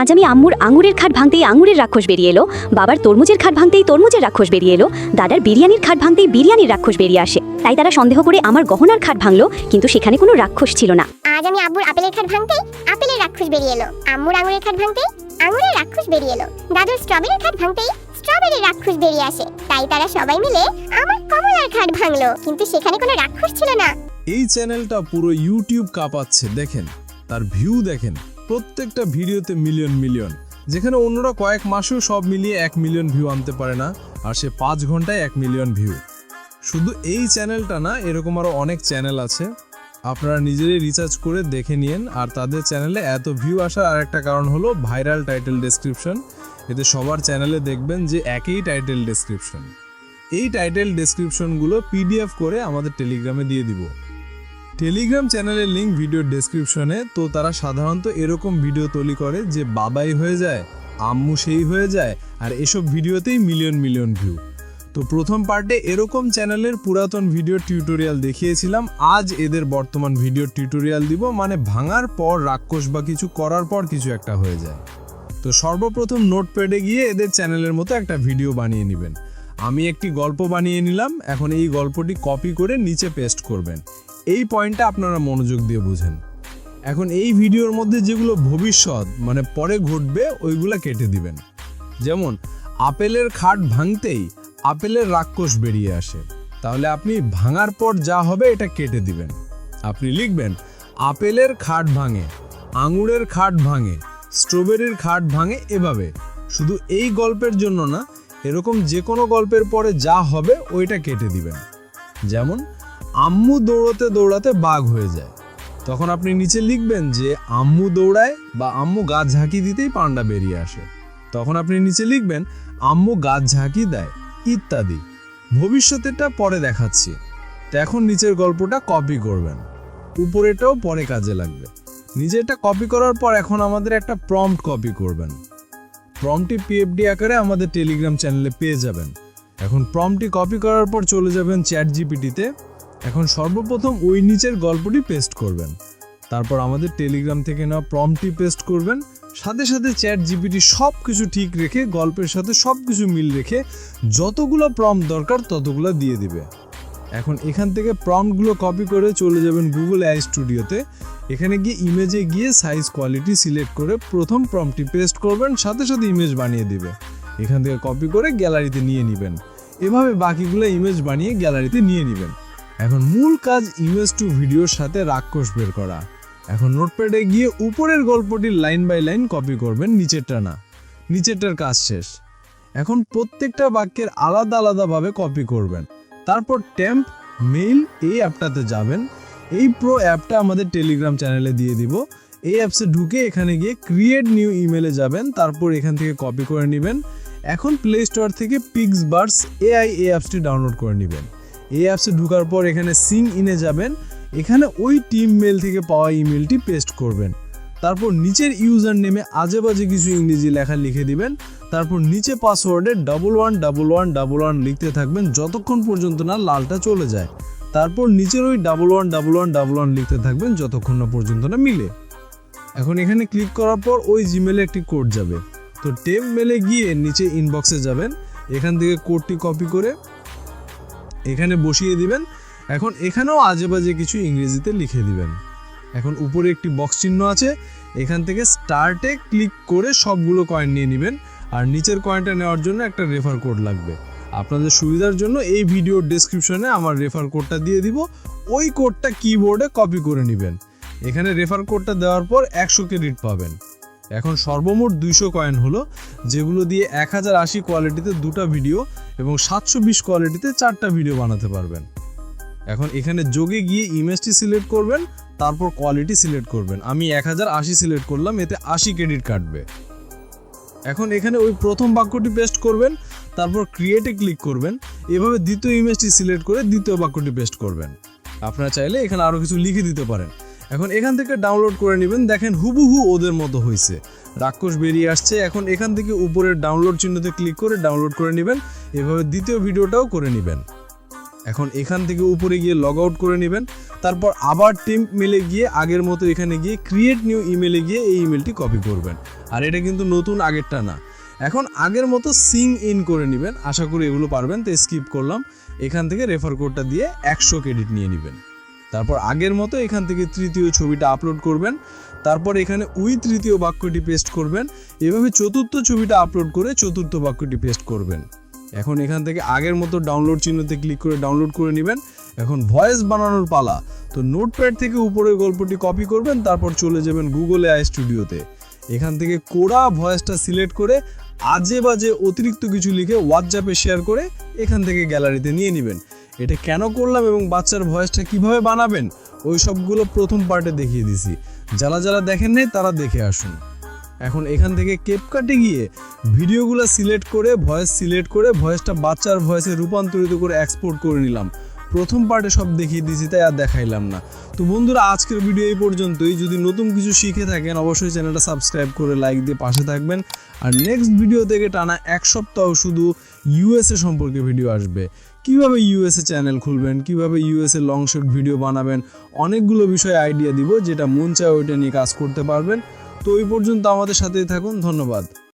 আজ আমি আম্মুর আঙুরের খাট ভাঙতেই আঙুরের রাক্ষস বেরিয়ে এলো, বাবার তরমুজের খাট ভাঙতেই তরমুজের রাক্ষস বেরিয়ে এলো, দাদার বিরিয়ানির খাট ভাঙতেই বিরিয়ানির রাক্ষস বেরিয়ে আসে। তাই তারা সন্দেহ করে আমার গহনার খাট ভাঙলো, কিন্তু সেখানে কোনো রাক্ষস ছিল না। আজ আমি আব্বুর আপেলের খাট ভাঙতেই আপেলের রাক্ষস বেরিয়ে এলো, আম্মুর আঙুরের খাট ভাঙতেই আঙুরের রাক্ষস বেরিয়ে এলো, দাদুর স্ট্রবেরির খাট ভাঙতেই স্ট্রবেরির রাক্ষস বেরিয়ে আসে। তাই তারা সবাই মিলে আমার কমলার খাট ভাঙলো, কিন্তু সেখানে কোনো রাক্ষস ছিল না। এই চ্যানেলটা পুরো ইউটিউব কাঁপাচ্ছে, দেখেন তার ভিউ দেখেন, প্রত্যেকটা ভিডিওতে মিলিয়ন মিলিয়ন, যেখানে অন্যরা কয়েক মাসেও সব মিলিয়ে 1 মিলিয়ন ভিউ আনতে পারে না, আর সে 5 ঘন্টায় 1 মিলিয়ন ভিউ। শুধু এই চ্যানেলটা না, এরকম আরও অনেক চ্যানেল আছে, আপনারা নিজেরাই রিসার্চ করে দেখে নিন। আর তাদের চ্যানেলে এত ভিউ আসার আরেকটা কারণ হলো ভাইরাল টাইটেল ডেসক্রিপশন। এতে সবার চ্যানেলে দেখবেন যে একই টাইটেল ডেসক্রিপশন। এই টাইটেল ডেসক্রিপশনগুলো পিডিএফ করে আমাদের টেলিগ্রামে দিয়ে দিব। টেলিগ্রাম চ্যানেলের লিঙ্ক ভিডিও ডেসক্রিপশনে। তো তারা সাধারণত এরকম ভিডিও তৈরি করে যে বাবাই হয়ে যায়, আম্মু সেই হয়ে যায়, আর এসব ভিডিওতেই মিলিয়ন মিলিয়ন ভিউ। তো প্রথম পার্টে এরকম চ্যানেলের পুরাতন ভিডিও টিউটোরিয়াল দেখিয়েছিলাম, আজ এদের বর্তমান ভিডিও টিউটোরিয়াল দিব, মানে ভাঙার পর রাক্ষস বা কিছু করার পর কিছু একটা হয়ে যায়। তো সর্বপ্রথম নোটপ্যাডে গিয়ে এদের চ্যানেলের মতো একটা ভিডিও বানিয়ে নেবেন। আমি একটি গল্প বানিয়ে নিলাম, এখন এই গল্পটি কপি করে নিচে পেস্ট করবেন। এই পয়েন্টটা আপনারা মনোযোগ দিয়ে বুঝেন। এখন এই ভিডিওর মধ্যে যেগুলো ভবিষ্যৎ মানে পরে ঘটবে ওইগুলা কেটে দিবেন। যেমন আপেলের খাট ভাঙতেই আপেলের রাক্ষস বেরিয়ে আসে, তাহলে আপনি ভাঙার পর যা হবে এটা কেটে দিবেন। আপনি লিখবেন আপেলের খাট ভাঙে, আঙুরের খাট ভাঙে, স্ট্রবেরির খাট ভাঙে, এভাবে। শুধু এই গল্পের জন্য না, এরকম যে কোনো গল্পের পরে যা হবে ওইটা কেটে দিবেন। যেমন আম্মু দৌড়াতে দৌড়াতে বাঘ হয়ে যায়, তখন আপনি নিচে লিখবেন যে আম্মু দৌড়ায় বা আম্মু গাছ ঝাঁকি দিতেই পান্ডা বেরিয়ে আসে, তখন আপনি নিচে লিখবেন আম্মু গাছ ঝাঁকি দেয়, ইত্যাদি। ভবিষ্যতেরটা পরে দেখাচ্ছি। তো এখন নিচের গল্পটা কপি করবেন, উপরেটাও পরে কাজে লাগবে। নিচেরটা কপি করার পর এখন আমাদের একটা প্রম্পট কপি করবেন। প্রম্পটটি পিএফডি আকারে আমাদের টেলিগ্রাম চ্যানেলে পেয়ে যাবেন। এখন প্রম্পটটি কপি করার পর চলে যাবেন চ্যাট জিপিটিতে। এখন সর্বপ্রথম ওই নিচের গল্পটি পেস্ট করবেন, তারপর আমাদের টেলিগ্রাম থেকে নেওয়া প্রম্পটটি পেস্ট করবেন। সাথে সাথে চ্যাট জিপিটি সব কিছু ঠিক রেখে, গল্পের সাথে সব কিছু মিল রেখে যতগুলো প্রম্পট দরকার ততগুলো দিয়ে দিবে। এখন এখান থেকে প্রম্পটগুলো কপি করে চলে যাবেন গুগল এআই স্টুডিওতে। এখানে গিয়ে ইমেজে গিয়ে সাইজ কোয়ালিটি সিলেক্ট করে প্রথম প্রম্পটটি পেস্ট করবেন, সাথে সাথে ইমেজ বানিয়ে দিবে। এখান থেকে কপি করে গ্যালারিতে নিয়ে নেবেন। এভাবে বাকিগুলো ইমেজ বানিয়ে গ্যালারিতে নিয়ে নেবেন। এখন মূল কাজ ইমেজ টু ভিডিওর সাথে রাক্ষস বের করা। এখন নোটপ্যাডে গিয়ে উপরের গল্পটির লাইন বাই লাইন কপি করবেন, নিচেরটা না। নিচেরটার কাজ শেষ। এখন প্রত্যেকটা বাক্যের আলাদা আলাদাভাবে কপি করবেন। তারপর টেম্প মেইল এই অ্যাপটাতে যাবেন। এই প্রো অ্যাপটা আমাদের টেলিগ্রাম চ্যানেলে দিয়ে দিব। এই অ্যাপসে ঢুকে এখানে গিয়ে ক্রিয়েট নিউ ইমেলে যাবেন, তারপর এখান থেকে কপি করে নেবেন। এখন প্লে স্টোর থেকে পিক্সবার্স এআই এই অ্যাপসটি ডাউনলোড করে নেবেন। এই অ্যাপসে ঢোকার পর এখানে সিং ইনে যাবেন, এখানে ওই টিম মেল থেকে পাওয়া ইমেলটি পেস্ট করবেন। তারপর নিচের ইউজার নেমে আজে বাজে কিছু ইংরেজি লেখা লিখে দিবেন। তারপর নিচে পাসওয়ার্ডে 111111 লিখতে থাকবেন যতক্ষণ পর্যন্ত না লালটা চলে যায়। তারপর নিচের ওই 111111 লিখতে থাকবেন যতক্ষণ না পর্যন্ত না মিলে। এখন এখানে ক্লিক করার পর ওই জিমেলে একটি কোড যাবে। তো টেম মেলে গিয়ে নিচে ইনবক্সে যাবেন, এখান থেকে কোডটি কপি করে এখানে বসিয়ে দিবেন। এখন এখানেও আজে বাজে কিছু ইংরেজিতে লিখে দিবেন। এখন উপরে একটি বক্স চিহ্ন আছে, এখান থেকে স্টার্টে ক্লিক করে সবগুলো কয়েন নিয়ে নেবেন। আর নিচের কয়েনটা নেওয়ার জন্য একটা রেফার কোড লাগবে। আপনাদের সুবিধার জন্য এই ভিডিওর ডেসক্রিপশনে আমার রেফার কোডটা দিয়ে দিব, ওই কোডটা কিবোর্ডে কপি করে নেবেন। এখানে রেফার কোডটা দেওয়ার পর 100 ক্রেডিট পাবেন। এখন সর্বমোট 200 কয়েন হলো, যেগুলো দিয়ে 1080 কোয়ালিটিতে 2টা ভিডিও এবং 720 কোয়ালিটিতে 4টা ভিডিও বানাতে পারবেন। এখন এখানে যোগে গিয়ে ইমেজটি সিলেক্ট করবেন, তারপর কোয়ালিটি সিলেক্ট করবেন। আমি 1080 সিলেক্ট করলাম, এতে 80 ক্রেডিট কাটবে। এখন এখানে ওই প্রথম বাক্যটি পেস্ট করবেন, তারপর ক্রিয়েটে ক্লিক করবেন। এভাবে দ্বিতীয় ইমেজটি সিলেক্ট করে দ্বিতীয় বাক্যটি পেস্ট করবেন। আপনারা চাইলে এখানে আরও কিছু লিখে দিতে পারেন। এখন এখান থেকে ডাউনলোড করে নেবেন, দেখেন হুবহু ওদের মতো হয়েছে, রাক্ষস বেরিয়ে আসছে। এখন এখান থেকে উপরের ডাউনলোড চিহ্নতে ক্লিক করে ডাউনলোড করে নেবেন। এভাবে দ্বিতীয় ভিডিওটাও করে নেবেন। এখন এখান থেকে উপরে গিয়ে লগ আউট করে নেবেন। তারপর আবার টেম্প মেলে গিয়ে আগের মতো এখানে গিয়ে ক্রিয়েট নিউ ইমেলে গিয়ে এই ইমেলটি কপি করবেন। আর এটা কিন্তু নতুন, আগেরটা না। এখন আগের মতো সিং ইন করে নেবেন, আশা করি এগুলো পারবেন। তো স্কিপ করলাম, এখান থেকে রেফার কোডটা দিয়ে 100 ক্রেডিট নিয়ে নেবেন। তারপর আগের মতো এখান থেকে তৃতীয় ছবিটা আপলোড করবেন, তারপর এখানে ওই তৃতীয় বাক্যটি পেস্ট করবেন, এভাবে চতুর্থ ছবিটা আপলোড করে চতুর্থ বাক্যটি পেস্ট করবেন। এখন এখান থেকে আগের মতো ডাউনলোড চিহ্নতে ক্লিক করে ডাউনলোড করে নেবেন। এখন ভয়েস বানানোর পালা। তো নোটপ্যাড থেকে উপরের গল্পটি কপি করবেন, তারপর চলে যাবেন গুগল এআই স্টুডিওতে। এখান থেকে কোরা ভয়েসটা সিলেক্ট করে আজে বাজে অতিরিক্ত কিছু লিখে হোয়াটসঅ্যাপে শেয়ার করে এখান থেকে গ্যালারিতে নিয়ে নেবেন। এটা কেন করলাম এবং বাচ্চার ভয়েসটা কিভাবে বানাবেন ওই সবগুলো প্রথম পার্টে দেখিয়ে দিছি, যারা যারা দেখেন নাই তারা দেখে আসুন। এখন এখান থেকে ক্যাপকাটে গিয়ে ভিডিওগুলো সিলেক্ট করে ভয়েস সিলেক্ট করে ভয়েসটা বাচ্চার ভয়েসে রূপান্তরিত করে এক্সপোর্ট করে নিলাম। প্রথম পার্টে সব দেখিয়ে দিয়েছি, তাই আর দেখাইলাম না। তো বন্ধুরা, আজকের ভিডিও এই পর্যন্তই। যদি নতুন কিছু শিখে থাকেন অবশ্যই চ্যানেলটা সাবস্ক্রাইব করে লাইক দিয়ে পাশে থাকবেন। আর নেক্সট ভিডিও থেকে টানা 1 সপ্তাহ শুধু ইউএসএ সম্পর্কে ভিডিও আসবে। কিভাবে ইউএসএ চ্যানেল খুলবেন, কিভাবে ইউএসএ লং শর্ট ভিডিও বানাবেন, অনেকগুলো বিষয়ে আইডিয়া দিব, যেটা মন চায় ওইটা নিয়ে কাজ করতে পারবেন। তো ওই পর্যন্ত আমাদের সাথেই থাকুন। ধন্যবাদ।